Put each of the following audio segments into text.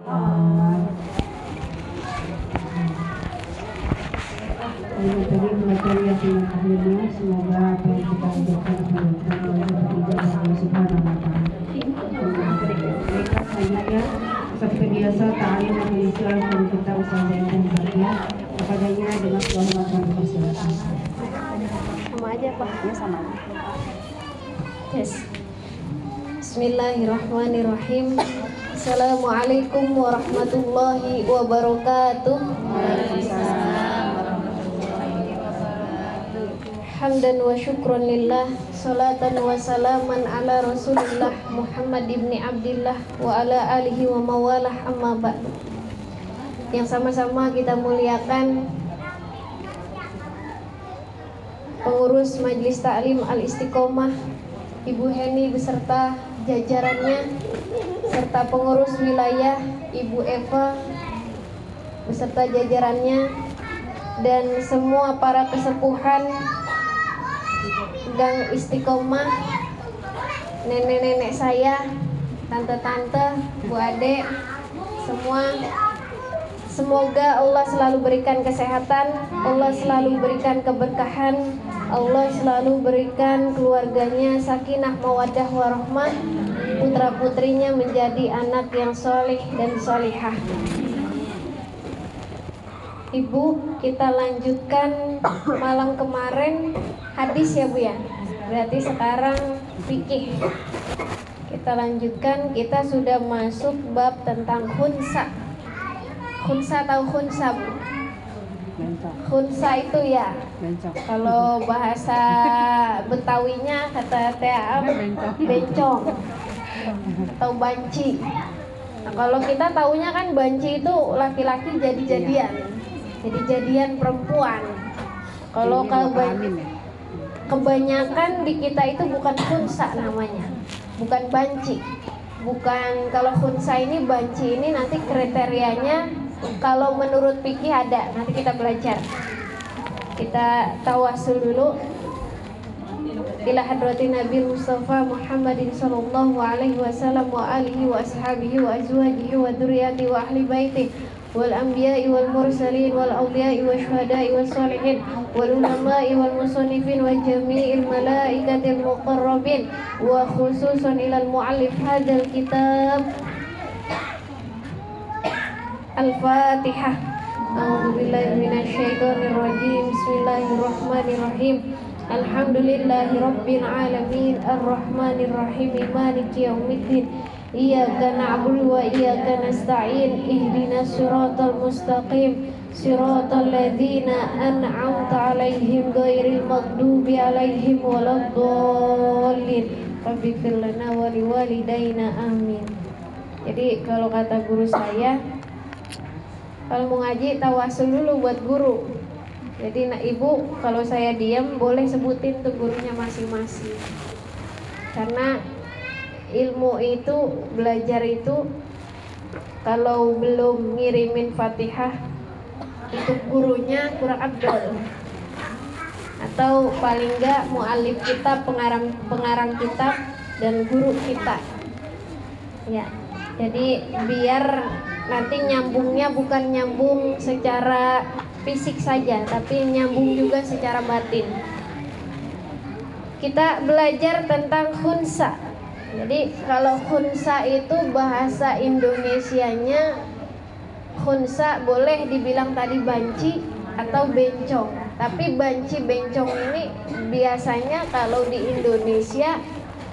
Tadi materi yang akhirnya semoga apa yang kita ucapkan dibenarkan oleh ketiga Allah Subhanahu wa Ta'ala. Baiklah, selanjutnya seperti biasa ta'lim majelis Islam dari kita Ustazah Indah Zakia kepadanya dengan selamat dan persilakan. Sama aja Pak. Ya sama aja. Yes. Bismillahirrahmanirrahim. Assalamualaikum warahmatullahi wabarakatuh. Hamdan wa syukran lillah, salatan wa salaman ala rasulillah Muhammad ibni Abdillah wa ala alihi wa mawalah, amma ba'du. Yang sama-sama kita muliakan pengurus Majelis Ta'lim Al-Istiqomah Ibu Heni beserta jajarannya, serta pengurus wilayah Ibu Eva beserta jajarannya, dan semua para kesepuhan Gang Istiqomah, nenek-nenek saya, tante-tante, Bu Ade, semua. Semoga Allah selalu berikan kesehatan, Allah selalu berikan keberkahan, Allah selalu berikan keluarganya sakinah mawaddah warahmah, putra-putrinya menjadi anak yang soleh dan solihah. Ibu, kita lanjutkan malam kemarin hadis ya Bu ya. Berarti sekarang fikih. Kita lanjutkan, kita sudah masuk bab tentang khunsa. Khunsa tahu khunsa Bu? Khunsa itu ya. Kalau bahasa Betawinya kata Tea bencong atau banci. Nah, kalau kita taunya kan banci itu laki-laki jadi-jadian. Jadi jadian perempuan. Kalau kebanyakan di kita itu bukan khunsa namanya, bukan banci, bukan. Kalau khunsa ini, banci ini nanti kriterianya kalau menurut fikih ada. Nanti kita belajar. Kita tawasul dulu ila hadratin Nabi Mustafa Muhammadin sallallahu alaihi wasallam wa alihi wa ashabihi wa azwajihi wa dzurriyyati wa ahli baiti wal anbiya'i wal mursalin wal awliya'i wa syuhada'i was sholihin wal ulama'i wal musannifin wa jami'il malaikatil muqarrabin wa khususan ilal mu'allif hadzal kitab. Al-Fatihah. A'udzu billahi minasy syaithanir rajim. Bismillahirrahmanirrahim. Alhamdulillahi rabbil alamin arrahmanir rahim maliki yaumiddin. Iyyaka na'budu wa iyyaka nasta'in ihdinas siratal mustaqim siratal ladzina an'amta 'alaihim ghairil maghdubi 'alaihim waladdallin. Rabbighfir lana wa liwalidayna amin. Jadi kalau kata guru saya, kalau mau ngaji tawasul dulu buat guru. Jadi ibu kalau saya diam boleh sebutin tuh gurunya masing-masing. Karena ilmu itu, belajar itu kalau belum ngirimin Fatihah untuk gurunya kurang abdol. Atau paling enggak mu'alif kita, pengarang kitab dan guru kita. Ya. Jadi biar nanti nyambungnya bukan nyambung secara fisik saja, tapi nyambung juga secara batin. Kita belajar tentang khunsa. Jadi kalau khunsa itu bahasa Indonesianya, khunsa boleh dibilang tadi banci atau bencong. Tapi banci bencong ini biasanya kalau di Indonesia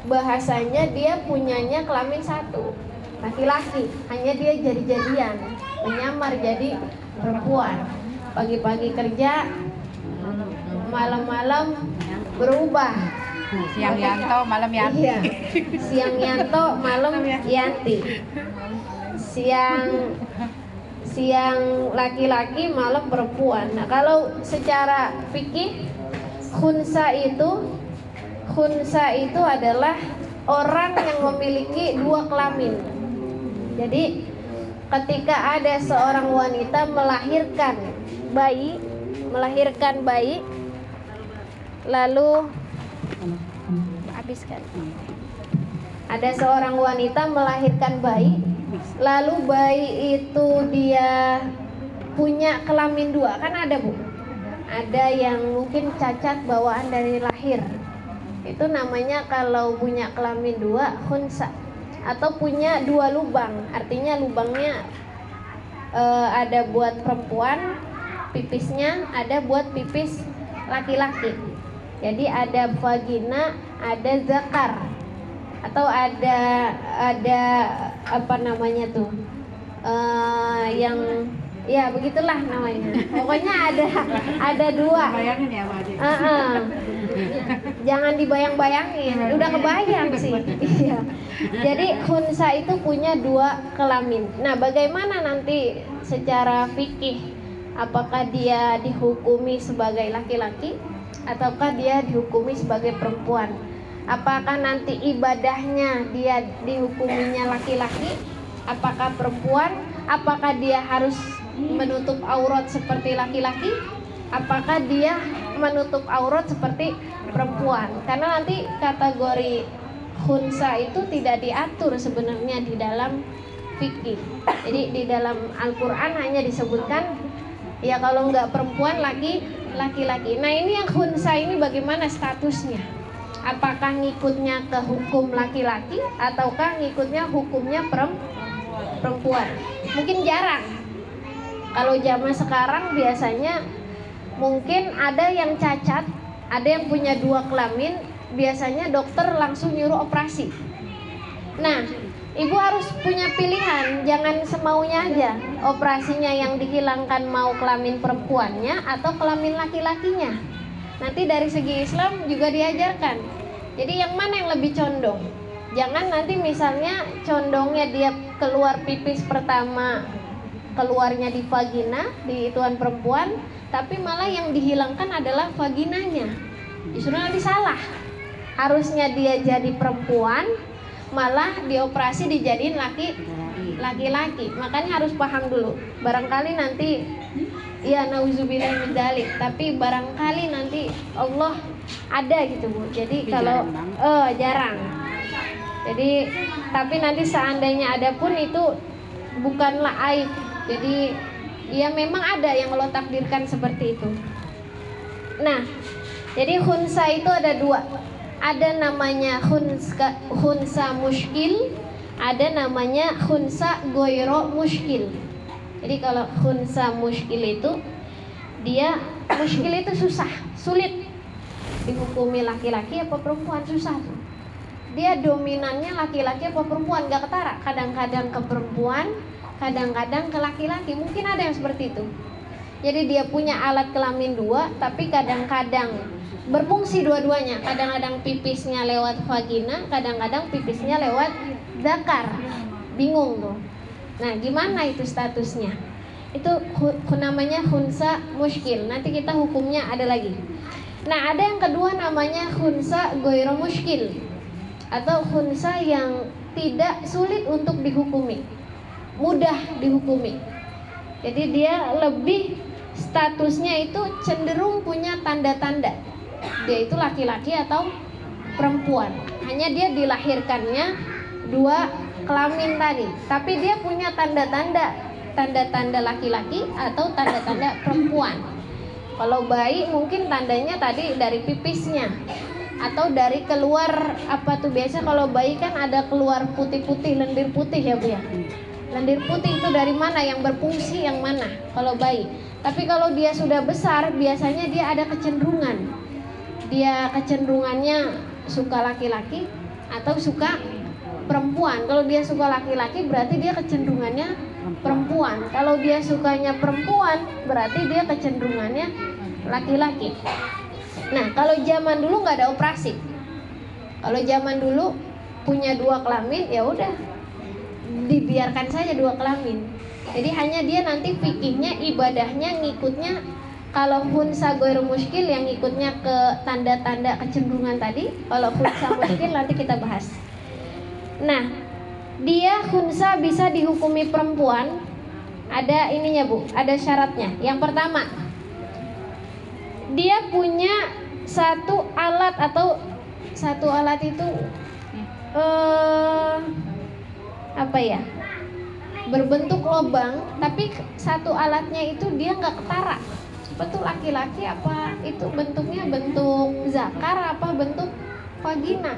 bahasanya dia punyanya kelamin satu, laki-laki, hanya dia jadi-jadian, menyamar jadi perempuan. Pagi-pagi kerja, malam-malam berubah. Siang Yanto, malam Yanti. Iya. Siang Yanto, malam Yanti. Siang laki-laki, malam perempuan. Nah, kalau secara fikih khunsa itu adalah orang yang memiliki dua kelamin. Jadi ketika ada seorang wanita melahirkan bayi, lalu habiskan. Ada seorang wanita melahirkan bayi, lalu bayi itu dia punya kelamin dua, kan ada Bu? Ada yang mungkin cacat bawaan dari lahir. Itu namanya kalau punya kelamin dua khunsa, atau punya dua lubang, artinya lubangnya ada buat perempuan pipisnya, ada buat pipis laki-laki. Jadi ada vagina, ada zakar, atau ada apa namanya tuh, yang ya begitulah namanya. Pokoknya ada dua. Bayangin ya Mbak Ade. Jangan dibayang-bayangin, udah kebayang sih. Iya. Jadi khunsa itu punya dua kelamin. Nah, bagaimana nanti secara fikih? Apakah dia dihukumi sebagai laki-laki ataukah dia dihukumi sebagai perempuan? Apakah nanti ibadahnya dia dihukuminya laki-laki? Apakah perempuan? Apakah dia harus menutup aurat seperti laki-laki? Apakah dia menutup aurat seperti perempuan? Karena nanti kategori khunsa itu tidak diatur sebenarnya di dalam fikih. Jadi di dalam Al-Quran hanya disebutkan ya kalau nggak perempuan laki-laki. Nah, ini yang khunsa ini bagaimana statusnya? Apakah ngikutnya ke hukum laki-laki ataukah ngikutnya hukumnya perempuan? Mungkin jarang. Kalau zaman sekarang biasanya mungkin ada yang cacat, ada yang punya dua kelamin, biasanya dokter langsung nyuruh operasi. Nah, ibu harus punya pilihan, jangan semaunya aja. Operasinya yang dihilangkan mau kelamin perempuannya atau kelamin laki-lakinya. Nanti dari segi Islam juga diajarkan. Jadi yang mana yang lebih condong? Jangan nanti misalnya condongnya dia keluar pipis pertama, keluarnya di vagina, di tuan perempuan, tapi malah yang dihilangkan adalah vaginanya. Justru nanti salah. Harusnya dia jadi perempuan, malah dioperasi dijadiin laki-laki. Makanya harus paham dulu. Barangkali nanti ya nauzubillah min dzalik, tapi barangkali nanti Allah ada gitu Bu. Jadi kalau jarang. Jadi tapi nanti seandainya ada pun itu bukanlah aib. Jadi ya memang ada yang Allah takdirkan seperti itu. Nah, jadi khunsa itu ada dua. Ada namanya khunsa muskil, ada namanya khunsa goiro muskil. Jadi kalau khunsa muskil itu dia muskil itu susah, sulit dihukumi laki-laki apa perempuan, susah. Dia dominannya laki-laki apa perempuan, gak ketara. Kadang-kadang ke perempuan, kadang-kadang ke laki-laki. Mungkin ada yang seperti itu. Jadi dia punya alat kelamin dua, tapi kadang-kadang berfungsi dua-duanya. Kadang-kadang pipisnya lewat vagina, kadang-kadang pipisnya lewat zakar. Bingung tuh. Nah, gimana itu statusnya? Itu namanya khunsa muskil. Nanti kita hukumnya ada lagi. Nah, ada yang kedua namanya khunsa goiro muskil, atau khunsa yang tidak sulit untuk dihukumi, mudah dihukumi. Jadi dia lebih statusnya itu cenderung punya tanda-tanda dia itu laki-laki atau perempuan. Hanya dia dilahirkannya dua kelamin tadi, tapi dia punya tanda-tanda laki-laki atau tanda-tanda perempuan. Kalau bayi mungkin tandanya tadi dari pipisnya atau dari keluar apa tuh, biasa kalau bayi kan ada keluar putih-putih, lendir putih ya Bu ya. Lendir putih itu dari mana, yang berfungsi yang mana kalau bayi. Tapi kalau dia sudah besar biasanya dia ada kecenderungan. Dia kecenderungannya suka laki-laki atau suka perempuan. Kalau dia suka laki-laki berarti dia kecenderungannya perempuan. Kalau dia sukanya perempuan berarti dia kecenderungannya laki-laki. Nah, kalau zaman dulu nggak ada operasi. Kalau zaman dulu punya dua kelamin ya udah dibiarkan saja dua kelamin. Jadi hanya dia nanti fikihnya, ibadahnya ngikutnya. Kalau khunsa goiro muskil yang ngikutnya ke tanda-tanda kecenderungan tadi. Kalau khunsa muskil nanti kita bahas. Nah, dia khunsa bisa dihukumi perempuan. Ada ininya Bu, ada syaratnya. Yang pertama, dia punya satu alat, atau satu alat itu apa ya? berbentuk lubang, tapi satu alatnya itu dia nggak ketara. Betul laki-laki apa itu bentuknya bentuk zakar apa bentuk vagina?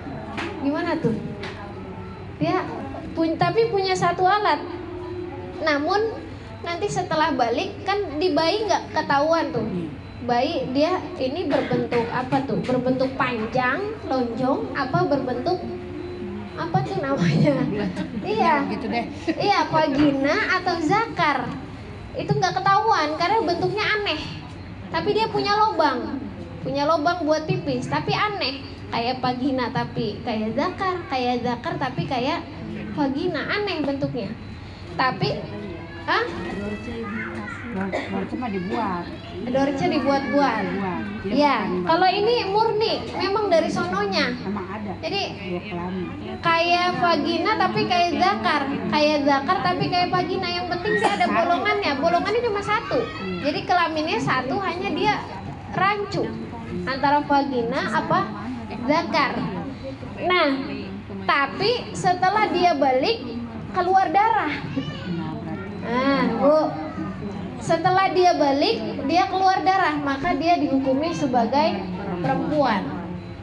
Gimana tuh? Dia tapi punya satu alat. Namun nanti setelah balik kan di bayi nggak ketahuan tuh. Bayi dia ini berbentuk apa tuh? Berbentuk panjang, lonjong, apa berbentuk apa tuh namanya? Iya, gitu deh. iya vagina atau zakar. Itu nggak ketahuan karena bentuknya aneh. Tapi dia punya lubang buat pipis. Tapi aneh. Kayak vagina tapi kayak zakar tapi kayak vagina, aneh bentuknya. Tapi Dorce mah dibuat. Dorce dibuat-buat. Ya, kalau ini murni memang dari sononya. Emang ada. Jadi Dua kelamin. kayak vagina tapi kayak zakar tapi kayak vagina. Yang penting dia ada bolongannya cuma satu. Jadi kelaminnya satu, hanya dia rancu antara vagina apa zakar. Nah, tapi setelah dia balik keluar darah. Nah, Bu, setelah dia balik dia keluar darah, maka dia dihukumi sebagai perempuan.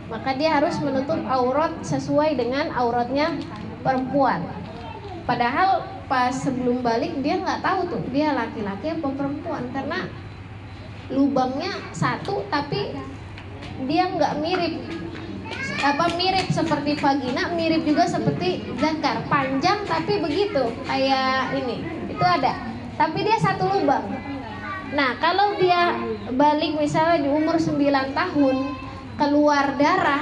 Maka dia harus menutup aurat sesuai dengan auratnya perempuan. Padahal pas sebelum balik dia nggak tahu tuh dia laki-laki apa perempuan, karena lubangnya satu tapi dia nggak mirip seperti vagina, mirip juga seperti zakar, panjang tapi begitu kayak ini, itu ada, tapi dia satu lubang. Nah, kalau dia balik misalnya di umur 9 tahun keluar darah,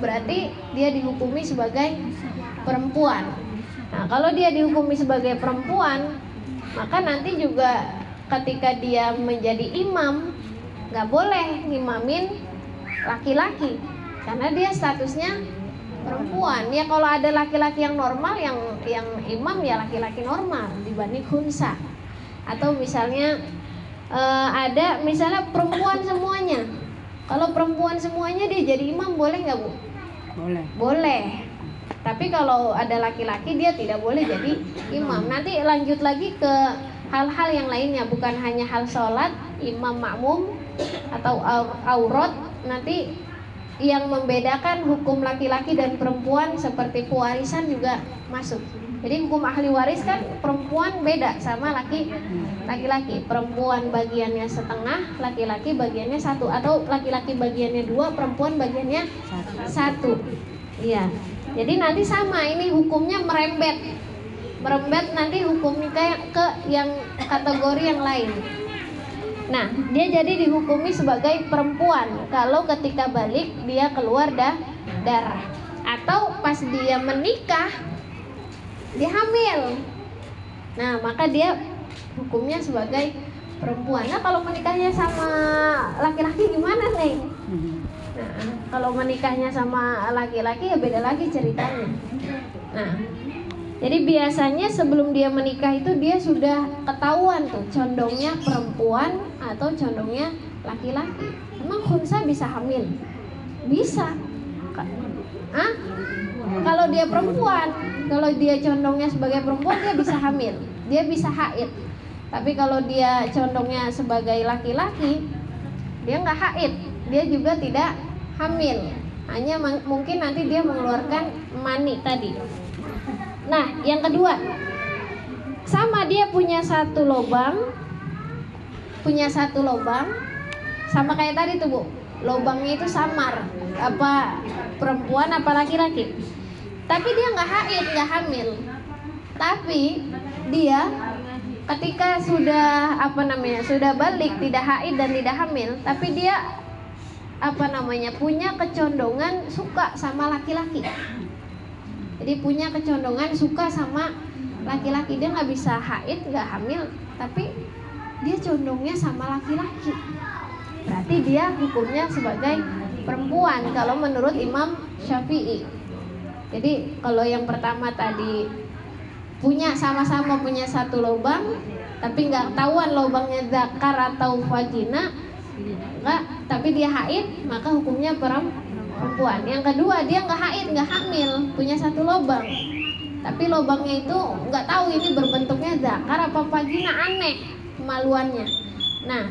berarti dia dihukumi sebagai perempuan. Nah, kalau dia dihukumi sebagai perempuan, maka nanti juga ketika dia menjadi imam nggak boleh ngimamin laki-laki, karena dia statusnya perempuan. Ya kalau ada laki-laki yang normal, yang imam ya laki-laki normal dibanding khunsa. Atau misalnya ada misalnya perempuan semuanya. Kalau perempuan semuanya dia jadi imam boleh nggak, Bu? Boleh. Boleh. Tapi kalau ada laki-laki dia tidak boleh jadi imam. Nanti lanjut lagi ke hal-hal yang lainnya, bukan hanya hal sholat, imam makmum atau aurat. Nanti yang membedakan hukum laki-laki dan perempuan seperti pewarisan juga masuk. Jadi hukum ahli waris kan perempuan beda sama laki-laki. Perempuan bagiannya setengah, laki-laki bagiannya satu, atau laki-laki bagiannya 2, perempuan bagiannya 1. Iya. Jadi nanti sama, ini hukumnya merembet nanti hukumnya ke yang kategori yang lain. Nah, dia jadi dihukumi sebagai perempuan kalau ketika balik dia keluar darah, atau pas dia menikah dia hamil. Nah, maka dia hukumnya sebagai perempuan. Nah, kalau menikahnya sama laki-laki gimana nih? Nah, kalau menikahnya sama laki-laki ya beda lagi ceritanya. Nah, jadi biasanya sebelum dia menikah itu dia sudah ketahuan tuh condongnya perempuan atau condongnya laki-laki. Emang khunsa bisa hamil? Bisa. Kalau dia perempuan, kalau dia condongnya sebagai perempuan dia bisa hamil, dia bisa haid. Tapi kalau dia condongnya sebagai laki-laki, dia nggak haid, dia juga tidak hamil. Hanya mungkin nanti dia mengeluarkan mani tadi. Nah, yang kedua, sama dia punya satu lubang, sama kayak tadi tuh, Bu. Lubangnya itu samar, apa perempuan apa laki-laki. Tapi dia nggak haid, nggak hamil. Tapi dia ketika sudah sudah balik, tidak haid dan tidak hamil, tapi dia punya kecondongan suka sama laki-laki. Jadi punya kecondongan suka sama laki-laki. Dia nggak bisa haid, nggak hamil, tapi dia condongnya sama laki-laki. Berarti dia hukumnya sebagai perempuan kalau menurut Imam Syafi'i. Jadi kalau yang pertama tadi sama-sama punya satu lubang, tapi nggak tahuan lubangnya zakar atau vagina, enggak, tapi dia haid, maka hukumnya perempuan. Yang kedua, dia nggak haid, nggak hamil, punya satu lubang, tapi lubangnya itu nggak tahu ini berbentuknya zakar apa vagina, aneh kemaluannya. Nah,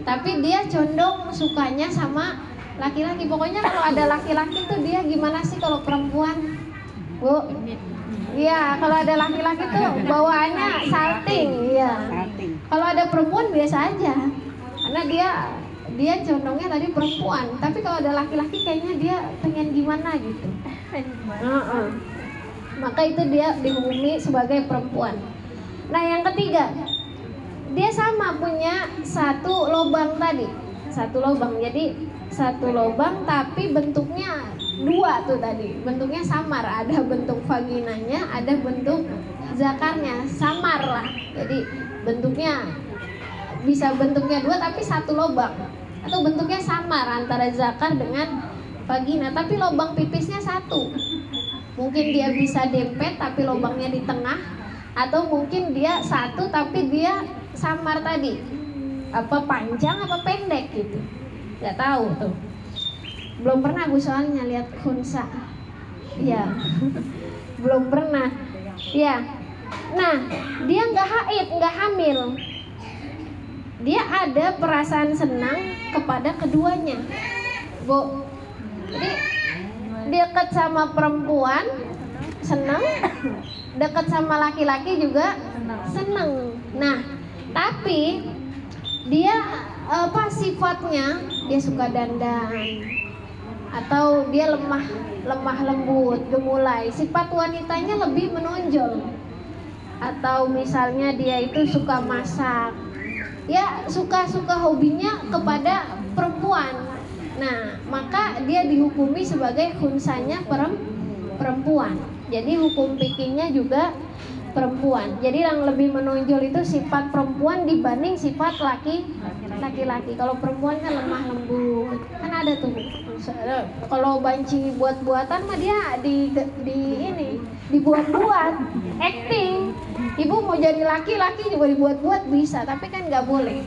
tapi dia condong sukanya sama laki-laki. Pokoknya kalau ada laki-laki tuh dia gimana sih kalau perempuan, Bu? Iya, kalau ada laki-laki tuh bawaannya salting, iya. Salting. Kalau ada perempuan biasa aja, karena dia condongnya tadi perempuan. Tapi kalau ada laki-laki kayaknya dia pengen gimana gitu. Maka itu dia dihukumi sebagai perempuan. Nah, yang ketiga, dia sama punya satu lubang tadi, satu lubang. Jadi satu lubang tapi bentuknya dua tuh tadi, bentuknya samar. Ada bentuk vaginanya, ada bentuk zakarnya, samar lah. Jadi bentuknya bisa bentuknya dua tapi satu lubang, atau bentuknya samar antara zakar dengan vagina, tapi lubang pipisnya satu. Mungkin dia bisa dempet tapi lubangnya di tengah, atau mungkin dia satu tapi dia samar tadi, apa panjang apa pendek gitu, nggak tahu tuh. Belum pernah aku soalnya lihat khunsa, ya belum pernah, ya. Nah, dia nggak haid, nggak hamil, dia ada perasaan senang kepada keduanya, Bu. Jadi dekat sama perempuan senang, dekat sama laki-laki juga senang. Nah, tapi dia apa sifatnya, dia suka dandan atau dia lemah lembut, gemulai, sifat wanitanya lebih menonjol. Atau misalnya dia itu suka masak, ya suka hobinya kepada perempuan. Nah, maka dia dihukumi sebagai khunsanya perempuan. Jadi hukum fikihnya juga perempuan. Jadi yang lebih menonjol itu sifat perempuan dibanding sifat laki-laki. Kalau perempuan kan lemah lembut, kan ada tuh. Kalau banci buat-buatan mah dia dibuat-buat, acting. Ibu mau jadi laki-laki juga dibuat-buat bisa, tapi kan nggak boleh.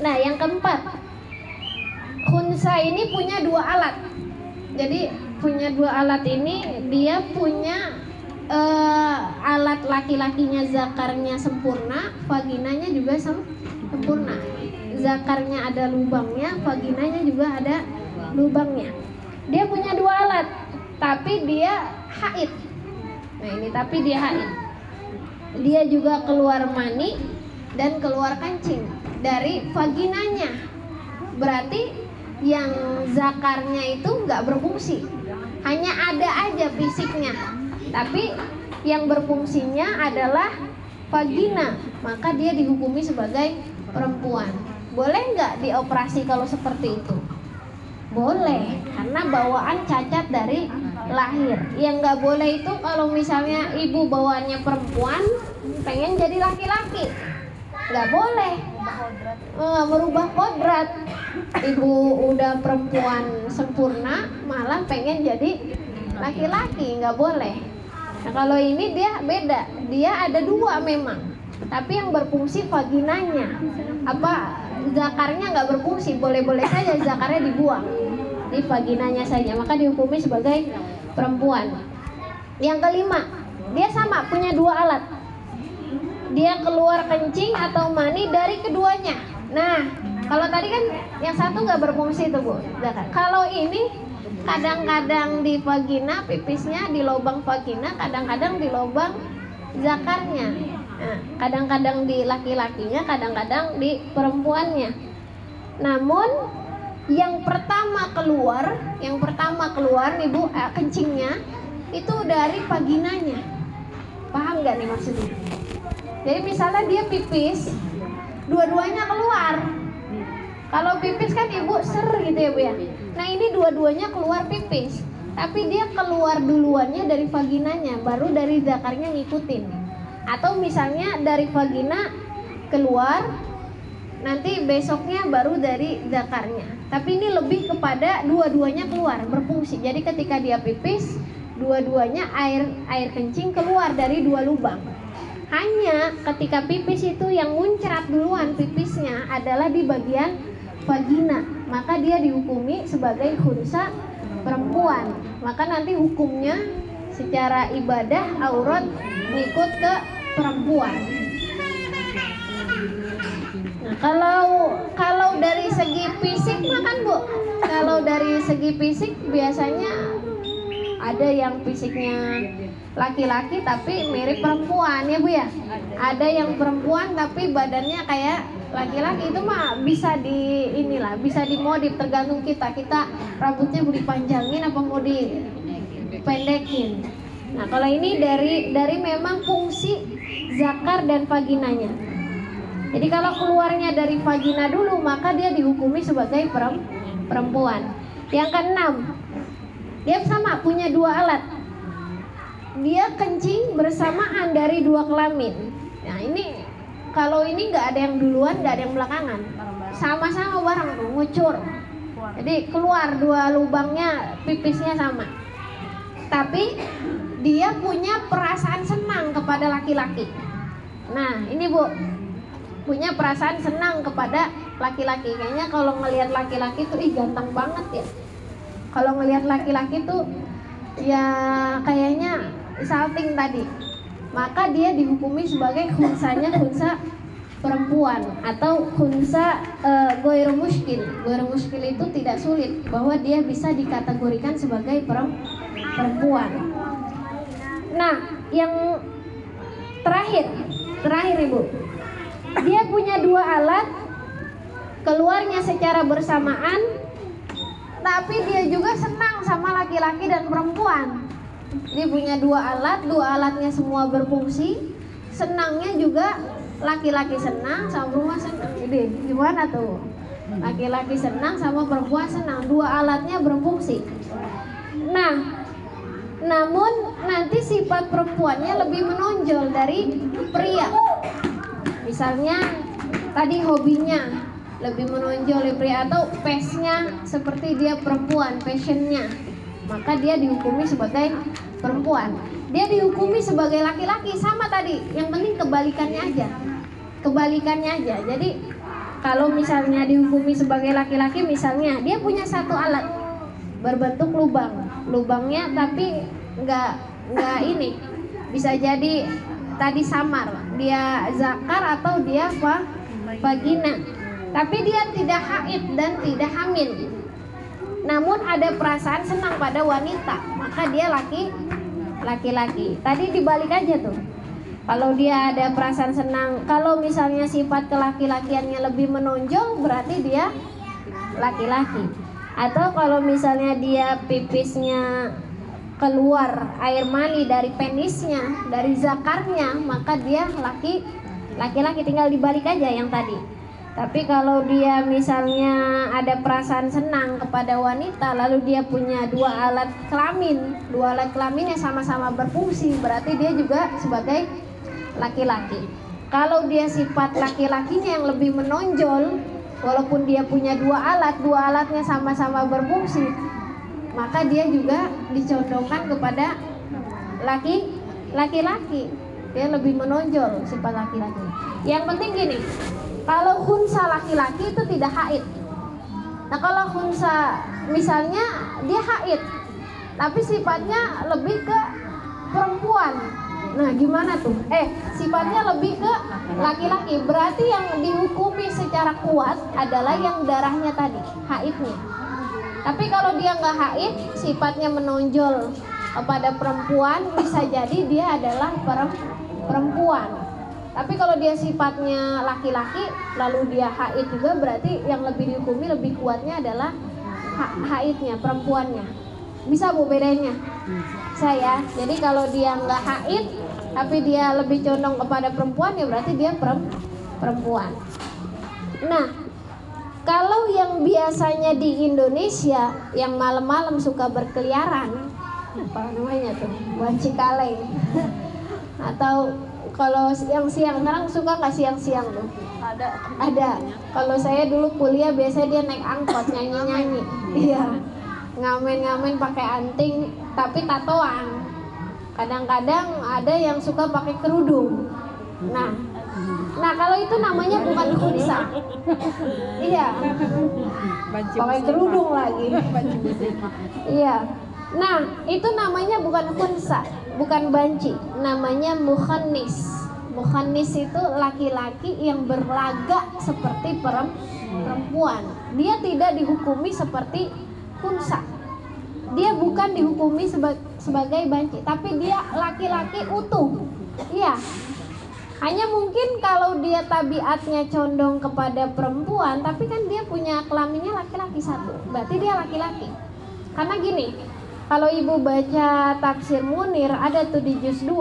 Nah, yang keempat, khunsa ini punya dua alat. Jadi punya dua alat ini, dia punya alat laki-lakinya zakarnya sempurna, vaginanya juga sempurna. Zakarnya ada lubangnya, vaginanya juga ada lubangnya. Dia punya dua alat, tapi dia haid. Nah ini tapi dia haid. Dia juga keluar mani dan keluar kancing dari vaginanya. Berarti yang zakarnya itu nggak berfungsi, hanya ada aja fisiknya. Tapi yang berfungsinya adalah vagina, maka dia dihukumi sebagai perempuan. Boleh nggak dioperasi kalau seperti itu? Boleh, karena bawaan cacat dari lahir. Yang nggak boleh itu kalau misalnya ibu bawaannya perempuan, pengen jadi laki-laki, nggak boleh. Merubah kodrat. Ibu udah perempuan sempurna, malah pengen jadi laki-laki, nggak boleh. Nah kalau ini dia beda, dia ada dua memang, tapi yang berfungsi vaginanya. Apa zakarnya nggak berfungsi, boleh-boleh saja zakarnya dibuang, di vaginanya saja, maka dihukumi sebagai perempuan. Yang kelima, dia sama punya dua alat, dia keluar kencing atau mani dari keduanya. Nah kalau tadi kan yang satu nggak berfungsi tuh Bu, zakar. Kalau ini kadang-kadang di vagina, pipisnya di lubang vagina, kadang-kadang di lubang zakarnya. Nah, kadang-kadang di laki-lakinya, kadang-kadang di perempuannya. Namun yang pertama keluar nih Bu, kencingnya itu dari vaginanya. Paham nggak nih maksudnya? Jadi misalnya dia pipis, dua-duanya keluar. Kalau pipis kan ibu ser gitu ya Bu ya. Nah ini dua-duanya keluar pipis, tapi dia keluar duluannya dari vaginanya, baru dari zakarnya ngikutin. Atau misalnya dari vagina keluar, nanti besoknya baru dari zakarnya. Tapi ini lebih kepada dua-duanya keluar, berfungsi. Jadi ketika dia pipis, dua-duanya air kencing keluar dari dua lubang. Hanya ketika pipis itu yang muncrat duluan pipisnya adalah di bagian vagina, maka dia dihukumi sebagai khunsa perempuan. Maka nanti hukumnya secara ibadah aurat ngikut ke perempuan. Nah, kalau dari segi fisik mah kan Bu, kalau dari segi fisik biasanya ada yang fisiknya laki-laki tapi mirip perempuan ya Bu ya. Ada yang perempuan tapi badannya kayak laki-laki, itu mah bisa bisa dimodif tergantung kita rambutnya mau dipanjangin apa mau dipendekin. Nah, kalau ini dari memang fungsi zakar dan vaginanya. Jadi kalau keluarnya dari vagina dulu maka dia dihukumi sebagai perempuan. Yang keenam, dia sama punya 2 alat. Dia kencing bersamaan dari 2 kelamin. Nah, ini kalau ini nggak ada yang duluan, nggak ada yang belakangan, sama-sama bareng tuh ngucur. Jadi keluar 2 lubangnya, pipisnya sama. Tapi dia punya perasaan senang kepada laki-laki. Nah, ini Bu, punya perasaan senang kepada laki-laki. Kayaknya kalau ngelihat laki-laki tuh ganteng banget ya. Kalau ngelihat laki-laki tuh ya kayaknya salting tadi. Maka dia dihukumi sebagai khunsa perempuan atau khunsa goiru muskil. Goiru muskil itu tidak sulit, bahwa dia bisa dikategorikan sebagai perempuan. Nah, yang terakhir Ibu, dia punya 2 alat, keluarnya secara bersamaan, tapi dia juga senang sama laki-laki dan perempuan. Dia punya 2 alat, 2 alatnya semua berfungsi, senangnya juga laki-laki senang sama perempuan senang. Jadi gimana tuh? Laki-laki senang sama perempuan senang, 2 alatnya berfungsi. Nah, namun nanti sifat perempuannya lebih menonjol dari pria. Misalnya tadi hobinya lebih menonjol dari pria, atau passionnya seperti dia perempuan, passionnya, maka dia dihukumi sebagai perempuan. Dia dihukumi sebagai laki-laki sama tadi, yang penting kebalikannya aja. Jadi kalau misalnya dihukumi sebagai laki-laki, misalnya dia punya 1 alat berbentuk lubangnya tapi nggak ini, bisa jadi tadi samar, dia zakar atau dia vagina, tapi dia tidak haid dan tidak hamil, namun ada perasaan senang pada wanita, maka dia laki-laki. Tadi dibalik aja tuh, kalau dia ada perasaan senang, kalau misalnya sifat kelaki-lakiannya lebih menonjol, berarti dia laki-laki. Atau kalau misalnya dia pipisnya keluar air mani dari penisnya, dari zakarnya, maka dia laki-laki. Tinggal dibalik aja yang tadi. Tapi kalau dia misalnya ada perasaan senang kepada wanita, lalu dia punya 2 alat kelaminnya sama-sama berfungsi, berarti dia juga sebagai laki-laki. Kalau dia sifat laki-lakinya yang lebih menonjol, walaupun dia punya 2 alatnya sama-sama berfungsi, maka dia juga dicondongkan kepada laki-laki. Dia lebih menonjol sifat laki-laki. Yang penting gini, kalau khunsa laki-laki itu tidak haid. Nah, kalau khunsa misalnya dia haid, tapi sifatnya lebih ke perempuan. Nah, gimana tuh? Sifatnya lebih ke laki-laki. Berarti yang dihukumi secara kuat adalah yang darahnya tadi, haidnya. Tapi kalau dia nggak haid, sifatnya menonjol kepada perempuan, bisa jadi dia adalah perempuan. Tapi kalau dia sifatnya laki-laki, lalu dia haid juga, berarti yang lebih dihukumi, lebih kuatnya adalah haidnya, perempuannya. Bisa Bu bedanya? Saya. Jadi kalau dia nggak haid, tapi dia lebih condong kepada perempuan, ya berarti dia perempuan. Nah, kalau yang biasanya di Indonesia yang malam-malam suka berkeliaran, apa namanya tuh, banci kaleng, atau kalau siang-siang, sekarang suka nggak siang-siang tuh? Ada. Kalau saya dulu kuliah biasanya dia naik angkot nyanyi-nyanyi, iya, ngamen-ngamen pakai anting, tapi tatoan. Kadang-kadang ada yang suka pakai kerudung. Nah kalau itu namanya bukan khunsa. Iya. Pakai kerudung lagi. Iya. Nah, itu namanya bukan khunsa, bukan banci, namanya mukhannis. Mukhannis itu laki-laki yang berlagak seperti perempuan. Dia tidak dihukumi seperti khunsa. Dia bukan dihukumi sebagai banci, tapi dia laki-laki utuh. Iya. Hanya mungkin kalau dia tabiatnya condong kepada perempuan, tapi kan dia punya kelaminnya laki-laki satu. Berarti dia laki-laki. Karena gini, kalau ibu baca tafsir Munir, ada tuh di juz 2,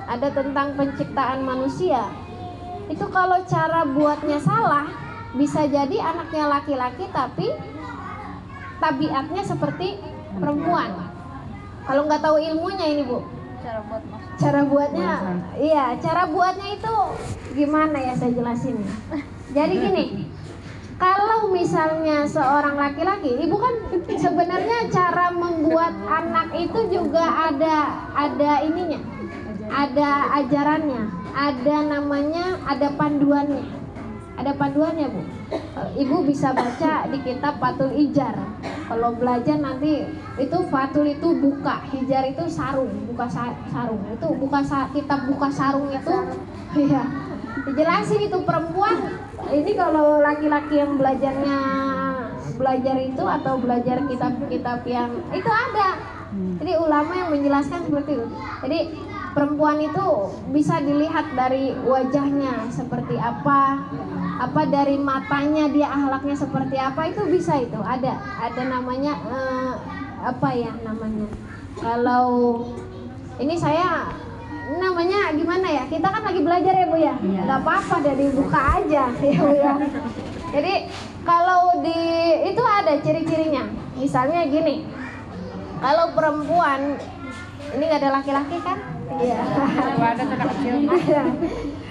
ada tentang penciptaan manusia. Itu kalau cara buatnya salah, bisa jadi anaknya laki-laki tapi tabiatnya seperti perempuan. Kalau nggak tahu ilmunya ini Bu, cara buatnya, iya, cara buatnya itu gimana ya saya jelasin. Jadi gini, kalau misalnya seorang laki-laki, ibu kan sebenarnya cara membuat anak itu juga ada ininya, ada ajarannya, ada namanya, ada panduannya. Ada panduannya Bu. Ibu bisa baca di kitab Fathul Hijar. Kalau belajar nanti itu Fathul itu buka, Hijar itu sarung, buka sarung. Itu kitab buka sarung itu, iya. Dijelasin itu perempuan. Ini kalau laki-laki yang belajar itu atau belajar kitab-kitab yang itu ada. Jadi ulama yang menjelaskan seperti itu. Jadi perempuan itu bisa dilihat dari wajahnya seperti apa dari matanya dia akhlaknya seperti apa, itu bisa, itu ada namanya apa ya namanya, kalau ini saya namanya gimana ya, kita kan lagi belajar ya Bu ya, nggak apa-apa dari buka aja ya Bu ya. Jadi kalau di itu ada ciri-cirinya, misalnya gini, kalau perempuan ini nggak ada laki-laki kan? Iya. Ada anak kecil.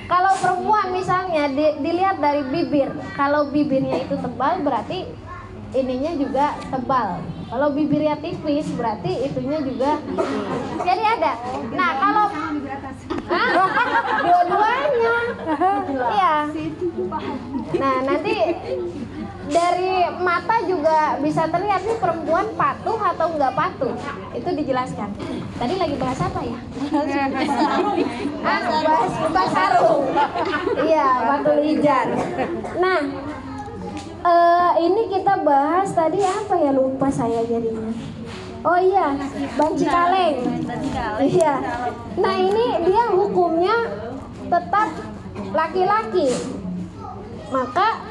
Kalau perempuan misalnya dilihat dari bibir, kalau bibirnya itu tebal berarti ininya juga tebal. Kalau bibirnya tipis berarti itunya juga tipis. Jadi ada. Nah kalau dua-duanya, iya. Nah nanti dari mata juga bisa terlihat nih perempuan patuh atau enggak patuh. Itu dijelaskan. Tadi lagi bahas apa ya? Bahas buka sarung. Iya, Fathul Hijar. Nah, ini kita bahas tadi apa ya, lupa saya jadinya. Oh iya, banci kaleng. Iya. Nah ini dia hukumnya tetap laki-laki. Maka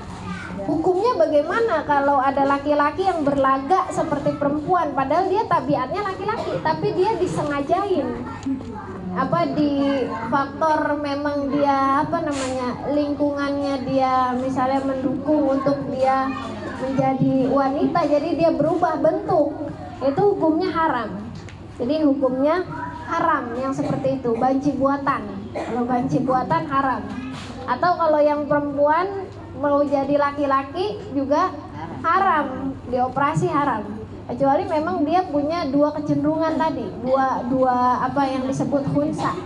hukumnya bagaimana kalau ada laki-laki yang berlagak seperti perempuan, padahal dia tabiatnya laki-laki, tapi dia disengajain. Apa di faktor memang dia apa namanya, lingkungannya dia misalnya mendukung untuk dia menjadi wanita, jadi dia berubah bentuk, itu hukumnya haram. Jadi hukumnya haram yang seperti itu, banci buatan. Kalau banci buatan haram. Atau kalau yang perempuan mau jadi laki-laki juga haram, dioperasi haram. Kecuali memang dia punya dua kecenderungan tadi, dua apa yang disebut khunsa.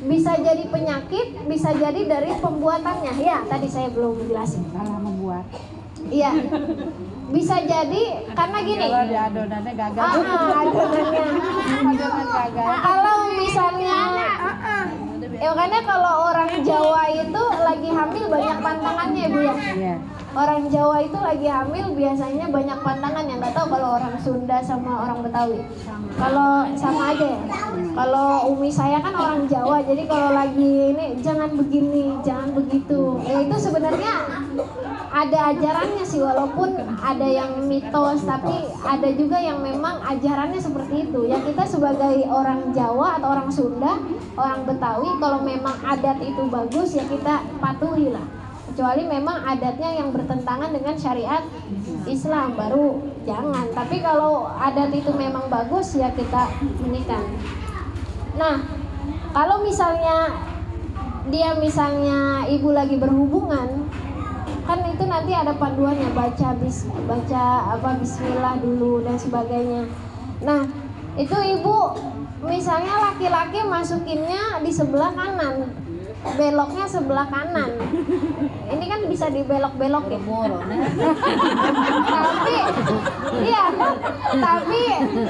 Bisa jadi penyakit, bisa jadi dari pembuatannya. Ya, tadi saya belum menjelaskan. Salah membuat. Iya. Bisa jadi karena gini. Kalau di adonannya gagal. Adonannya. Adonan gagal. Kalau misalnya ya makanya kalau orang Jawa itu lagi hamil banyak pantangannya Bu ya. Iya. Orang Jawa itu lagi hamil biasanya banyak pantangan, yang nggak tahu kalau orang Sunda sama orang Betawi. Kalau sama aja ya. Kalau umi saya kan orang Jawa, jadi kalau lagi ini jangan begini, jangan begitu. Ya itu sebenarnya ada ajarannya sih, walaupun ada yang mitos, tapi ada juga yang memang ajarannya seperti itu. Ya kita sebagai orang Jawa atau orang Sunda, orang Betawi, kalau memang adat itu bagus ya kita patuhi lah. Kecuali memang adatnya yang bertentangan dengan syariat Islam, baru jangan. Tapi kalau adat itu memang bagus ya kita menikah. Nah, kalau misalnya ibu lagi berhubungan, kan itu nanti ada panduannya, baca bismillah dulu dan sebagainya. Nah, itu ibu misalnya laki-laki masukinnya di sebelah kanan. beloknya sebelah kanan. Ini kan bisa dibelok-belokin. Tapi iya, tapi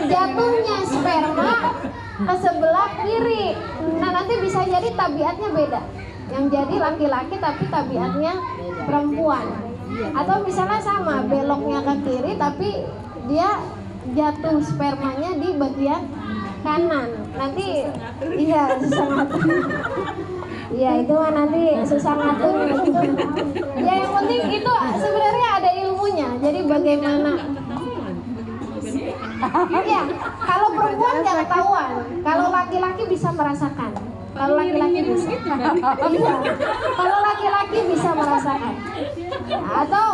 jatuhnya sperma ke sebelah kiri. Nah, nanti bisa jadi tabiatnya beda. Yang jadi laki-laki tapi tabiatnya perempuan. Atau misalnya sama, beloknya ke kiri tapi dia jatuh spermanya di bagian kanan. Nanti iya susah ngatur. Iya, itu mah nanti susah ngatur gitu. Ya yang penting itu sebenarnya ada ilmunya. Jadi bagaimana? Iya, kalau perempuan nggak ketahuan, kalau laki-laki bisa merasakan. Kalau laki-laki bisa, iya. Kalau laki-laki bisa merasakan. Atau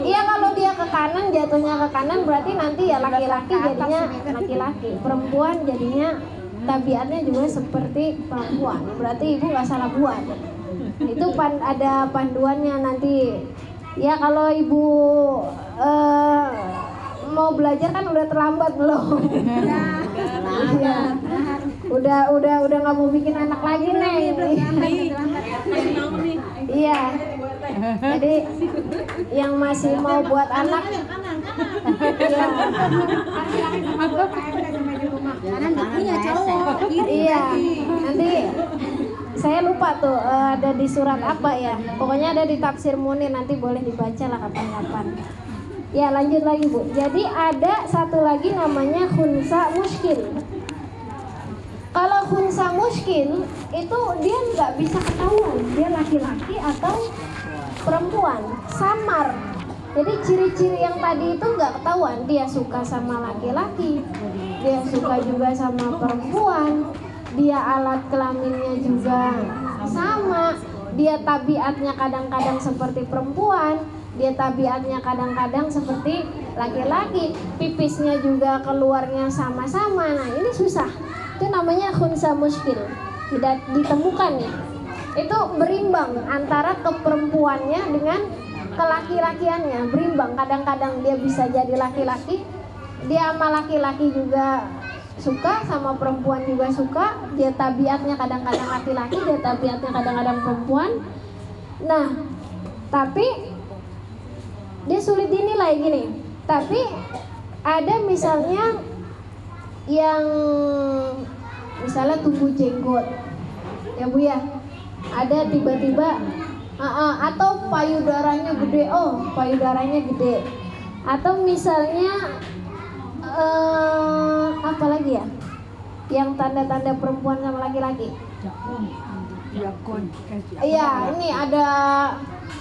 iya kalau dia ke kanan, jatuhnya ke kanan berarti nanti ya laki-laki jadinya laki-laki, perempuan jadinya tabiatnya juga seperti perempuan. Berarti ibu nggak salah buat. Itu ada panduannya nanti. Ya kalau ibu mau belajar kan udah terlambat belum? Iya. Udah nggak mau bikin anak lagi nih. Iya. Jadi yang masih mau buat anak, iya. Iya. Nanti saya lupa tuh ada di surat apa ya. Pokoknya ada di Tafsir Munir, nanti boleh dibaca lah kapan-kapan. Ya lanjut lagi Bu. Jadi ada satu lagi namanya khunsa muskil. Kalau khunsa muskil itu dia nggak bisa ketahuan dia laki-laki atau perempuan, samar. Jadi ciri-ciri yang tadi itu nggak ketahuan. Dia suka sama laki-laki, dia suka juga sama perempuan, dia alat kelaminnya juga sama, dia tabiatnya kadang-kadang seperti perempuan, dia tabiatnya kadang-kadang seperti laki-laki, pipisnya juga keluarnya sama-sama. Nah ini susah, itu namanya khunsa muskil, tidak ditemukan ya. Itu berimbang antara keperempuannya dengan kelaki-lakiannya, berimbang. Kadang-kadang dia bisa jadi laki-laki, dia sama laki-laki juga suka, sama perempuan juga suka. Dia tabiatnya kadang-kadang laki-laki, dia tabiatnya kadang-kadang perempuan. Nah tapi dia sulit dinilai gini. Tapi ada misalnya yang misalnya tumbuh jenggot ya Bu ya, ada tiba-tiba atau payudaranya gede, payudaranya gede. Atau misalnya apa lagi ya yang tanda-tanda perempuan sama laki-laki? Jakun. Iya, ini ada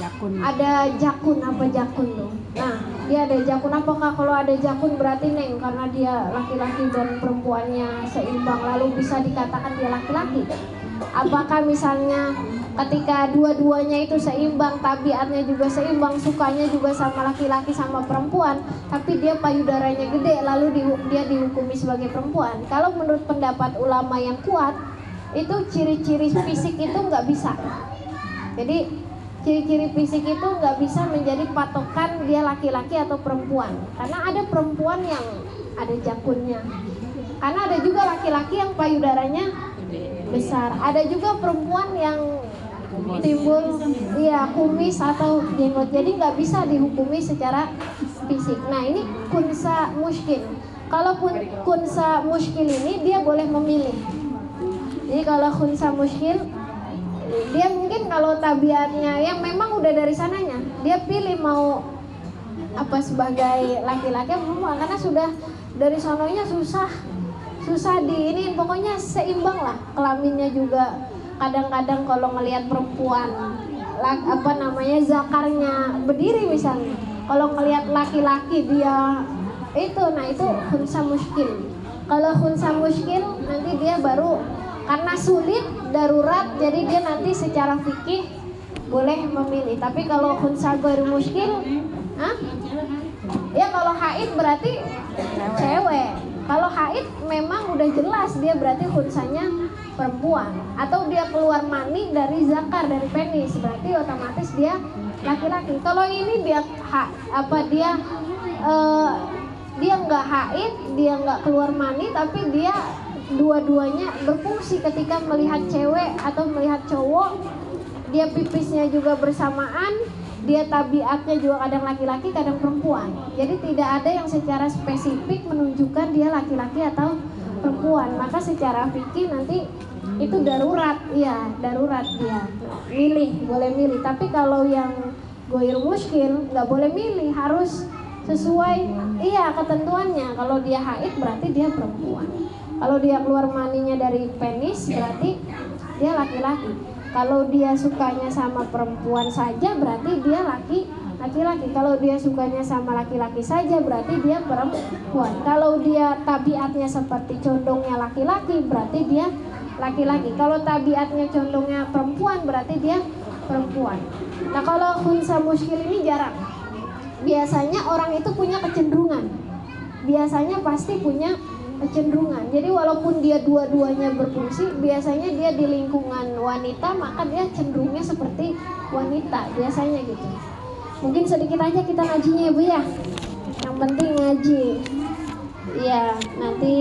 Jakun. Apa jakun tuh? Nah, dia ada jakun. Apakah kalau ada jakun berarti Neng karena dia laki-laki dan perempuannya seimbang lalu bisa dikatakan dia laki-laki? Apakah misalnya ketika dua-duanya itu seimbang, tabiatnya juga seimbang, sukanya juga sama laki-laki sama perempuan, tapi dia payudaranya gede lalu dia dihukumi sebagai perempuan? Kalau menurut pendapat ulama yang kuat, itu ciri-ciri fisik itu nggak bisa. Jadi ciri-ciri fisik itu nggak bisa menjadi patokan dia laki-laki atau perempuan, karena ada perempuan yang ada jakunnya, karena ada juga laki-laki yang payudaranya besar, ada juga perempuan yang timbul kumis atau jenggot, jadi nggak bisa dihukumi secara fisik. Nah ini khunsa muskil. Kalau khunsa muskil ini dia boleh memilih. Jadi kalau khunsa muskil, dia mungkin kalau tabiatnya yang memang udah dari sananya, dia pilih mau apa sebagai laki-laki atau perempuan, karena sudah dari sononya susah diinin, pokoknya seimbang lah. Kelaminnya juga kadang-kadang kalau ngelihat perempuan zakarnya berdiri misalnya, kalau ngelihat laki-laki dia itu, nah itu khunsa muskil. Kalau khunsa muskil nanti dia baru karena sulit, darurat, jadi dia nanti secara fikih boleh memilih. Tapi kalau khunsa ghairu muskil, ya kalau haid berarti cewek. Kalau haid memang udah jelas dia berarti khunsanya perempuan. Atau dia keluar mani dari zakar, dari penis, berarti otomatis dia laki-laki. Kalau ini dia dia nggak haid, dia nggak keluar mani, tapi dia dua-duanya berfungsi ketika melihat cewek atau melihat cowok, dia pipisnya juga bersamaan, dia tabiatnya juga kadang laki-laki kadang perempuan. Jadi tidak ada yang secara spesifik menunjukkan dia laki-laki atau perempuan. Maka secara fikih nanti itu darurat, ya darurat dia. Milih, boleh milih. Tapi kalau yang goir muskil nggak boleh milih, harus sesuai ketentuannya. Kalau dia haid berarti dia perempuan. Kalau dia keluar maninya dari penis berarti dia laki-laki. Kalau dia sukanya sama perempuan saja berarti dia laki-laki. Kalau dia sukanya sama laki-laki saja berarti dia perempuan. Kalau dia tabiatnya seperti condongnya laki-laki berarti dia laki-laki. Kalau tabiatnya condongnya perempuan berarti dia perempuan. Nah, kalau khunsa muskil ini jarang. Biasanya orang itu punya kecenderungan. Biasanya pasti punya kecenderungan. Jadi walaupun dia dua-duanya berfungsi, biasanya dia di lingkungan wanita, maka dia cenderungnya seperti wanita, biasanya gitu. Mungkin sedikit aja kita ngajinya ya Bu ya. Yang penting ngaji. Iya, nanti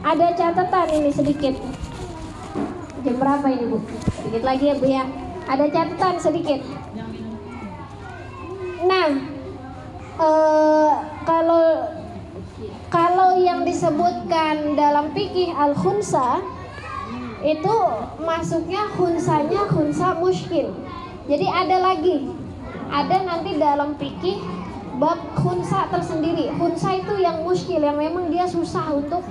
ada catatan ini sedikit. Jam berapa ini Bu? Sedikit lagi ya Bu ya. Ada catatan sedikit. Nah, kalau yang disebutkan dalam fikih al-khunsa itu masuknya khunsanya khunsa muskil. Jadi ada nanti dalam fikih bab khunsa tersendiri. Khunsa itu yang muskil, yang memang dia susah untuk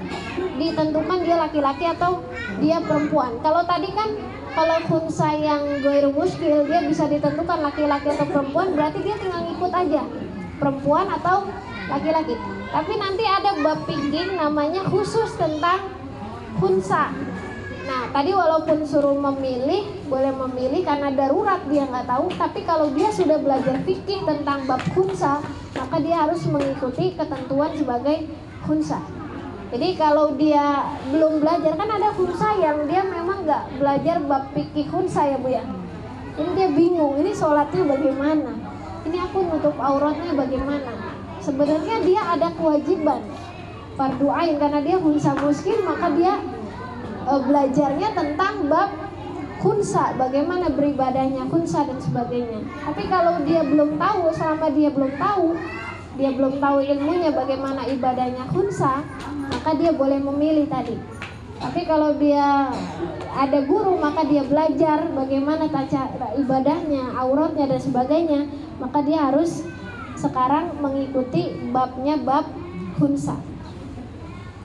ditentukan dia laki-laki atau dia perempuan. Kalau tadi kan kalau khunsa yang goir muskil dia bisa ditentukan laki-laki atau perempuan, berarti dia tinggal ngikut aja perempuan atau laki-laki. Tapi nanti ada bab fikih namanya khusus tentang khunsa. Nah, tadi walaupun suruh memilih, boleh memilih karena darurat dia nggak tahu. Tapi kalau dia sudah belajar fikih tentang bab khunsa, maka dia harus mengikuti ketentuan sebagai khunsa. Jadi kalau dia belum belajar, kan ada khunsa yang dia memang nggak belajar bab fikih khunsa ya Bu ya. Ini dia bingung, ini sholatnya bagaimana? Ini aku nutup auratnya bagaimana? Sebenarnya dia ada kewajiban fardu ain karena dia khunsa muskil, maka dia belajarnya tentang bab khunsa, bagaimana beribadahnya khunsa dan sebagainya. Tapi kalau dia belum tahu, selama dia belum tahu ilmunya bagaimana ibadahnya khunsa, maka dia boleh memilih tadi. Tapi kalau dia ada guru, maka dia belajar bagaimana tata ibadahnya, auratnya dan sebagainya, maka dia harus sekarang mengikuti babnya bab khunsa.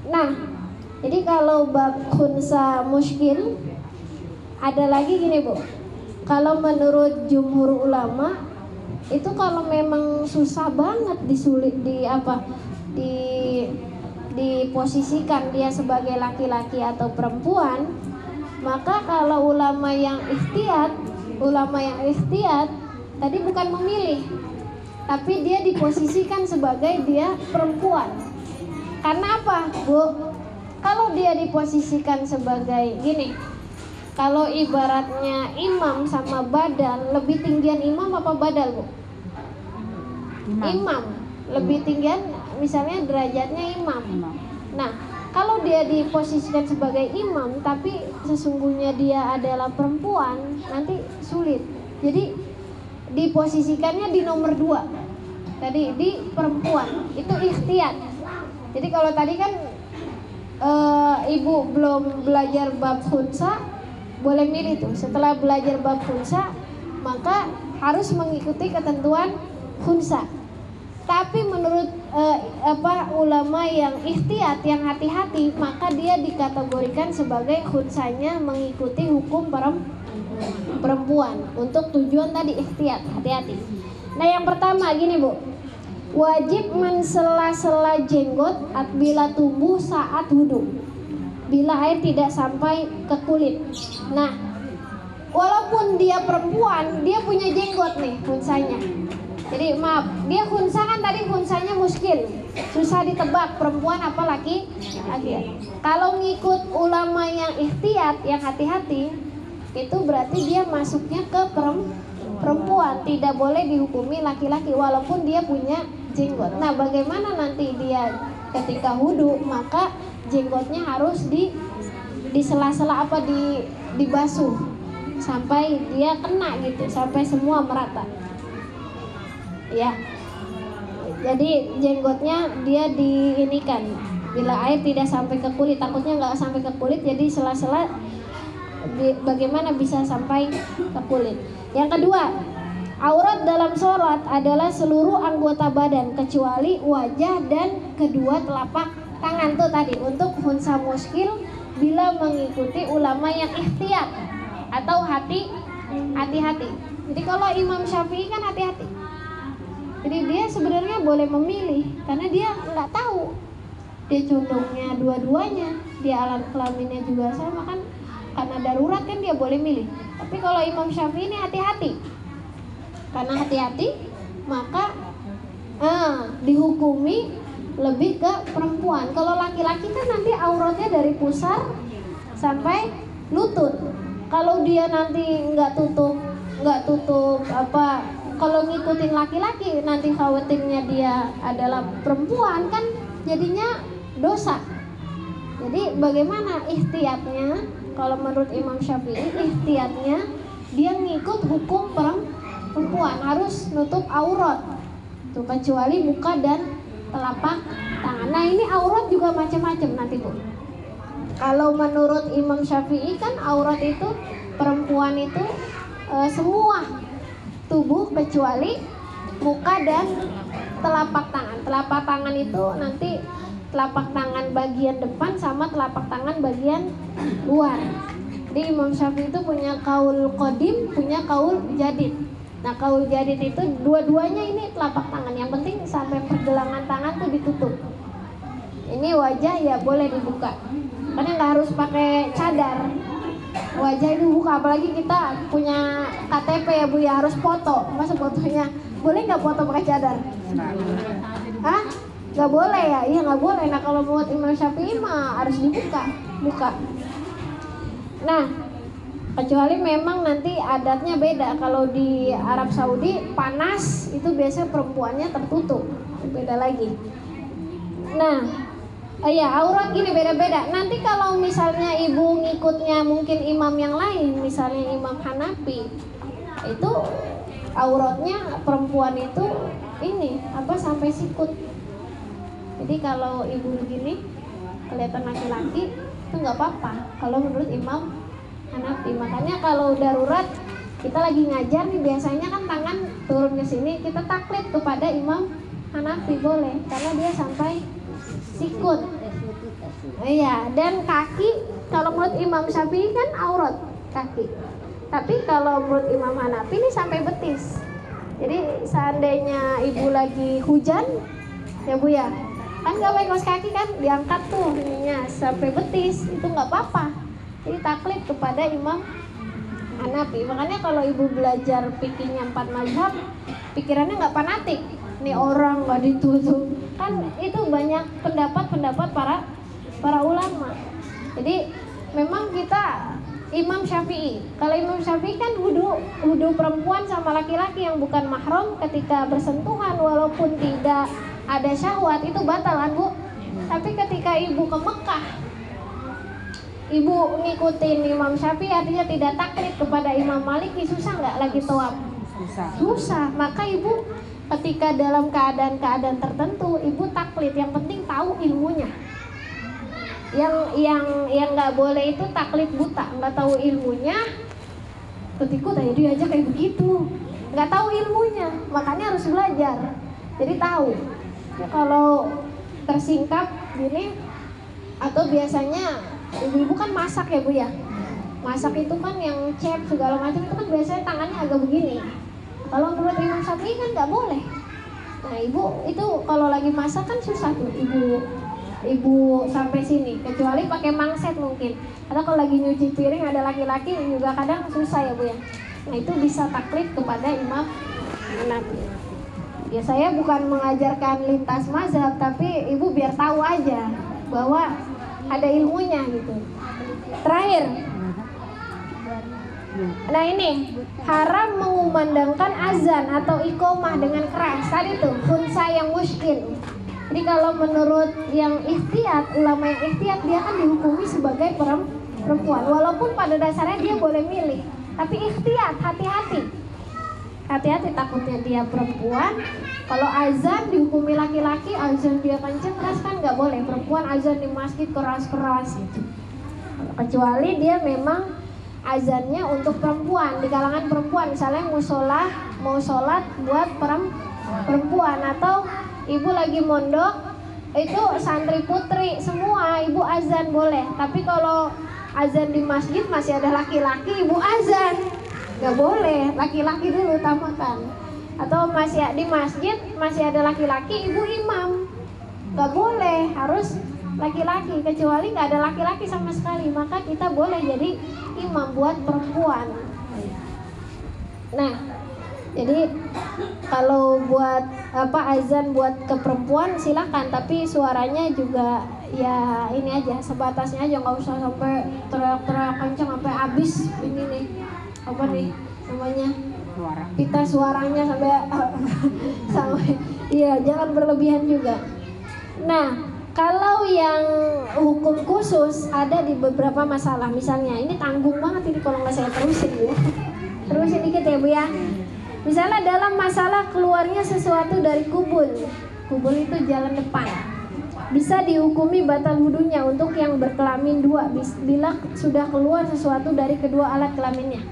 Nah, jadi kalau bab khunsa muskil ada lagi gini Bu. Kalau menurut jumhur ulama itu kalau memang susah banget diposisikan dia sebagai laki-laki atau perempuan, maka kalau ulama yang ikhtiyat tadi bukan memilih, tapi dia diposisikan sebagai dia perempuan. Karena apa Bu? Kalau dia diposisikan sebagai gini, kalau ibaratnya imam sama badal, lebih tinggian imam apa badal Bu? Imam. Lebih tinggian, misalnya derajatnya imam. Nah, kalau dia diposisikan sebagai imam tapi sesungguhnya dia adalah perempuan, nanti sulit. Jadi diposisikannya di nomor 2 tadi, di perempuan, itu ikhtiyat. Jadi kalau tadi kan ibu belum belajar bab khunsa, boleh milih tuh. Setelah belajar bab khunsa, maka harus mengikuti ketentuan khunsa. Tapi menurut ulama yang ikhtiyat, yang hati-hati, maka dia dikategorikan sebagai khunsanya mengikuti hukum perempuan untuk tujuan tadi ikhtiyat, hati-hati. Nah, yang pertama gini Bu, wajib mensela-sela jenggot bila tumbuh saat wudhu, bila air tidak sampai ke kulit. Nah, walaupun dia perempuan, dia punya jenggot nih khunsanya. Jadi maaf, dia khunsa kan tadi khunsanya muskil, susah ditebak perempuan apa laki. Kalau ngikut ulama yang ikhtiyat, yang hati-hati, itu berarti dia masuknya ke perempuan, tidak boleh dihukumi laki-laki walaupun dia punya jenggot. Nah, bagaimana nanti dia ketika wudhu, maka jenggotnya harus di sela-sela dibasuh sampai dia kena gitu, sampai semua merata. Ya. Jadi jenggotnya dia diinikan. Bila air tidak sampai ke kulit, takutnya nggak sampai ke kulit, jadi sela-sela bagaimana bisa sampai ke kulit. Yang kedua, aurat dalam sholat adalah seluruh anggota badan kecuali wajah dan kedua telapak tangan. Tuh tadi untuk khunsa muskil bila mengikuti ulama yang ikhtiyat atau hati-hati. Jadi kalau Imam Syafi'i kan hati-hati. Jadi dia sebenarnya boleh memilih karena dia nggak tahu. Dia condongnya dua-duanya, dia alat kelaminnya juga sama kan, karena darurat kan dia boleh milih. Tapi kalau Imam Syafi'i ini hati-hati. Karena hati-hati maka dihukumi lebih ke perempuan. Kalau laki-laki kan nanti auratnya dari pusar sampai lutut. Kalau dia nanti nggak tutup apa, kalau ngikutin laki-laki nanti khawatirnya dia adalah perempuan kan jadinya dosa. Jadi bagaimana ihtiyatnya? Kalau menurut Imam Syafi'i ihtiyatnya dia ngikut hukum perempuan, harus nutup aurat tuh kecuali muka dan telapak tangan. Nah ini aurat juga macam-macam nanti Bu. Kalau menurut Imam Syafi'i kan aurat itu perempuan itu semua tubuh kecuali muka dan telapak tangan. Telapak tangan itu nanti telapak tangan bagian depan sama telapak tangan bagian luar. Jadi Imam Syafi'i itu punya kaul qadim, punya kaul jadid. Nah kaul jadid itu dua-duanya ini telapak tangan. Yang penting sampai pergelangan tangan tuh ditutup. Ini wajah ya boleh dibuka. Karena nggak harus pakai cadar. Wajah itu buka, apalagi kita punya KTP ya Bu ya, harus foto. Masa fotonya boleh nggak foto pakai cadar? Hah? Nggak boleh ya? Iya nggak boleh. Nah kalau buat Imam Syafi'i mah harus buka. Nah kecuali memang nanti adatnya beda. Kalau di Arab Saudi panas itu biasanya perempuannya tertutup, beda lagi. Nah ya aurat gini beda-beda. Nanti kalau misalnya ibu ngikutnya mungkin imam yang lain, misalnya Imam Hanafi, itu auratnya perempuan itu ini apa sampai sikut. Jadi kalau ibu begini kelihatan laki-laki itu nggak apa-apa kalau menurut Imam Hanafi. Makanya kalau darurat kita lagi ngajar nih biasanya kan tangan turun ke sini, kita taklid kepada Imam Hanafi boleh karena dia sampai sikut. Iya, dan kaki kalau menurut Imam Syafi'i kan aurat kaki. Tapi kalau menurut Imam Hanafi ini sampai betis. Jadi seandainya ibu lagi hujan ya Bu ya, kan nggak pakai kaos kaki kan, diangkat tuh ininya sampai betis, itu nggak apa-apa. Jadi taklid kepada Imam Hanafi. Makanya kalau ibu belajar fikihnya 4 mazhab, pikirannya nggak fanatik. Nih orang nggak ditutup, kan itu banyak pendapat para ulama. Jadi memang kita Imam Syafi'i. Kalau Imam Syafi'i kan wudu perempuan sama laki-laki yang bukan mahram ketika bersentuhan walaupun tidak ada syahwat itu batal kan Bu. Tapi ketika ibu ke Mekah, ibu ngikutin Imam Syafi'i artinya tidak taklid kepada Imam Maliki, susah nggak lagi tawaf? Susah. Maka ibu ketika dalam keadaan tertentu ibu taklid, yang penting tahu ilmunya. Yang nggak boleh itu taklid buta, nggak tahu ilmunya, ikut aja dia aja kayak begitu, nggak tahu ilmunya, makanya harus belajar. Jadi tahu ya, kalau tersingkap gini atau biasanya ibu-ibu kan masak ya Bu ya, masak itu kan yang chef segala macam itu kan biasanya tangannya agak begini. Kalau menurut Imam Syafi'i kan nggak boleh. Nah ibu itu kalau lagi masak kan susah tuh ibu sampai sini, kecuali pakai mangset mungkin. Atau kalau lagi nyuci piring ada laki-laki juga kadang susah ya Bu ya. Nah itu bisa taklid kepada Imam Hanafi. Ya saya bukan mengajarkan lintas mazhab, tapi ibu biar tahu aja bahwa ada ilmunya gitu. Terakhir, nah ini haram mengumandangkan azan atau iqomah dengan keras. Tadi tuh khunsa yang muskil. Jadi kalau menurut yang ikhtiyat, ulama yang ikhtiyat, dia kan dihukumi sebagai perempuan walaupun pada dasarnya dia boleh milih. Tapi ikhtiyat, hati-hati. Hati-hati, takutnya dia perempuan. Kalau azan dihukumi laki-laki, azan dia kenceng keras kan nggak boleh. Perempuan azan di masjid keras-keras gitu. Kecuali dia memang azannya untuk perempuan, di kalangan perempuan, misalnya mau sholat buat perempuan, atau ibu lagi mondok, itu santri putri semua ibu azan boleh. Tapi kalau azan di masjid masih ada laki-laki, ibu azan nggak boleh, laki-laki dulu utamakan. Atau masih di masjid masih ada laki-laki, ibu imam, nggak boleh, harus laki-laki. Kecuali nggak ada laki-laki sama sekali, maka kita boleh jadi imam buat perempuan. Nah, jadi kalau buat azan buat ke perempuan silakan, tapi suaranya juga ya ini aja, sebatasnya aja, nggak usah sampai teriak-teriak kencang sampai habis ini nih apa nih namanya pita suaranya sampai iya, jangan berlebihan juga. Nah, kalau yang hukum khusus ada di beberapa masalah, misalnya ini tanggung banget ini kalau nggak saya terusin ya. Terusin dikit ya Bu ya. Misalnya dalam masalah keluarnya sesuatu dari kubul itu jalan depan, bisa dihukumi batal wudunya untuk yang berkelamin dua bila sudah keluar sesuatu dari kedua alat kelaminnya.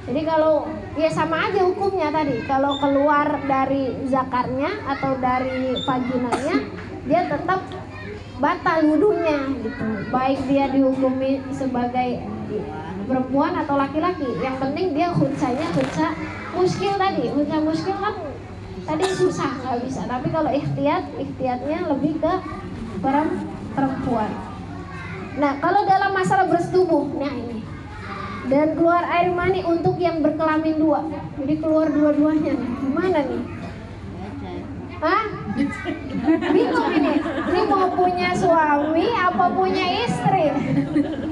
Jadi kalau ya sama aja hukumnya tadi, kalau keluar dari zakarnya atau dari vaginanya, dia tetap batal wudunya gitu. Baik dia dihukumi sebagai perempuan atau laki-laki, yang penting dia khunsanya khunsa muskil tadi. Khunsa muskil kan tadi susah, nggak bisa. Tapi kalau ikhtiyatnya lebih ke perempuan. Nah, kalau dalam masalah bersetubuh, nah ini, dan keluar air mani untuk yang berkelamin dua, jadi keluar dua-duanya, gimana nih? Hah? Bingung ini mau punya suami apa punya istri?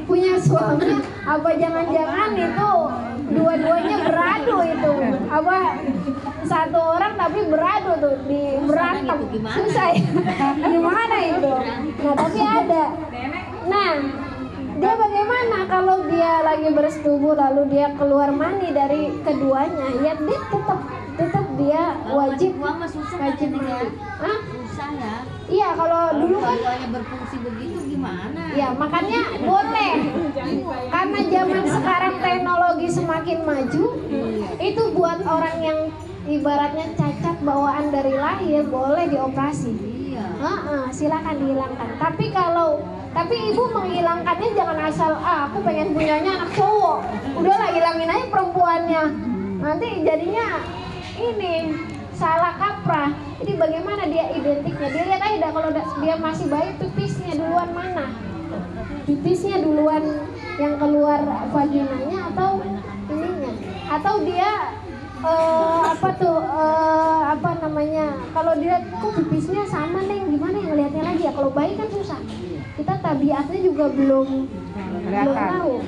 Punya suami apa jangan-jangan itu dua-duanya beradu itu? Apa satu orang tapi beradu tuh, di berantem, susah ya? Gimana itu? Nah, tapi ada. Nah, dia bagaimana kalau dia lagi bersetubuh lalu dia keluar mani dari keduanya? Ya dia tetap dia wajib mandi. Hah? Susah ya. Iya, kalau dulu kan Keduanya berfungsi begitu gimana? ya makanya boleh. Karena zaman sekarang teknologi semakin maju, itu buat orang yang ibaratnya cacat bawaan dari lahir boleh dioperasi. Iya. Silakan dihilangkan. Tapi ibu menghilangkannya jangan asal aku pengen punyanya anak cowok. Udahlah hilangin aja perempuannya. Nanti jadinya ini salah kaprah. Jadi bagaimana dia identiknya? Dia lihat aja kalau dia masih bayi, pipisnya duluan mana? Pipisnya duluan yang keluar vaginanya atau ininya? Atau dia kalau dia kok pipisnya sama Neng, gimana yang ngelihatnya lagi ya? Kalau bayi kan susah. Kita tabiatnya juga belum tahu.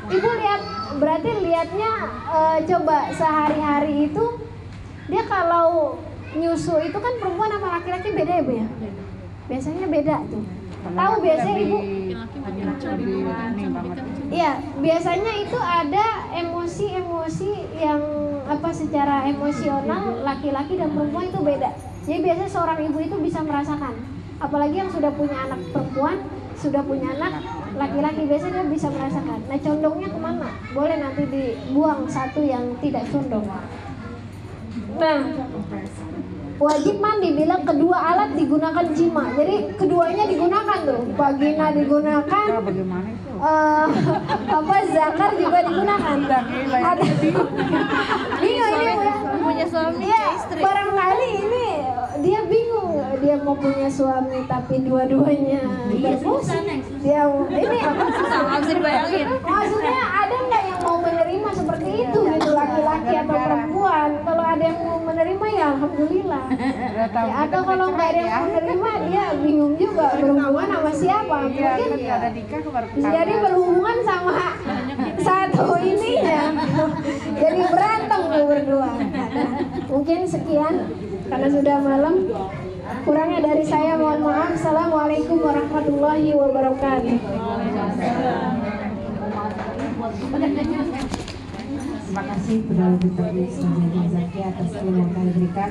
Ibu berarti lihatnya coba sehari-hari itu dia kalau nyusu itu kan perempuan sama laki-laki beda ya Bu ya? Biasanya beda tuh. Tahu biasanya Ibu? Iya, biasanya itu ada emosi-emosi yang secara emosional laki-laki dan perempuan itu beda. Jadi biasanya seorang ibu itu bisa merasakan. Apalagi yang sudah punya anak perempuan, sudah punya anak laki-laki, biasanya dia bisa merasakan. Nah, condongnya kemana? Boleh nanti dibuang satu yang tidak condong. Nah, wajib mandi bila kedua alat digunakan jima. Jadi keduanya digunakan tuh, vagina digunakan, zakar juga digunakan. Ada bingung ini ya, Punya suami ya, istri. barangkali ini dia bingung, dia mau punya suami tapi dua-duanya berfungsi. Dia ini Susah, nggak bisa dibayangin. maksudnya ada nggak yang mau menerima seperti itu gitu, laki-laki atau perempuan? Kalau ada yang mau menerima ya alhamdulillah. Ya, atau kalau nggak ada yang mau menerima dia bingung juga berhubungan sama siapa. Mungkin jadi berhubungan sama satu ininya. Jadi berantem tuh berdua. Mungkin sekian karena sudah malam. Kurangnya dari saya mohon maaf. Assalamualaikum warahmatullahi wabarakatuh. Terima kasih kepada Lebih Tablik sebagai Zakia atas ilmu yang kami berikan.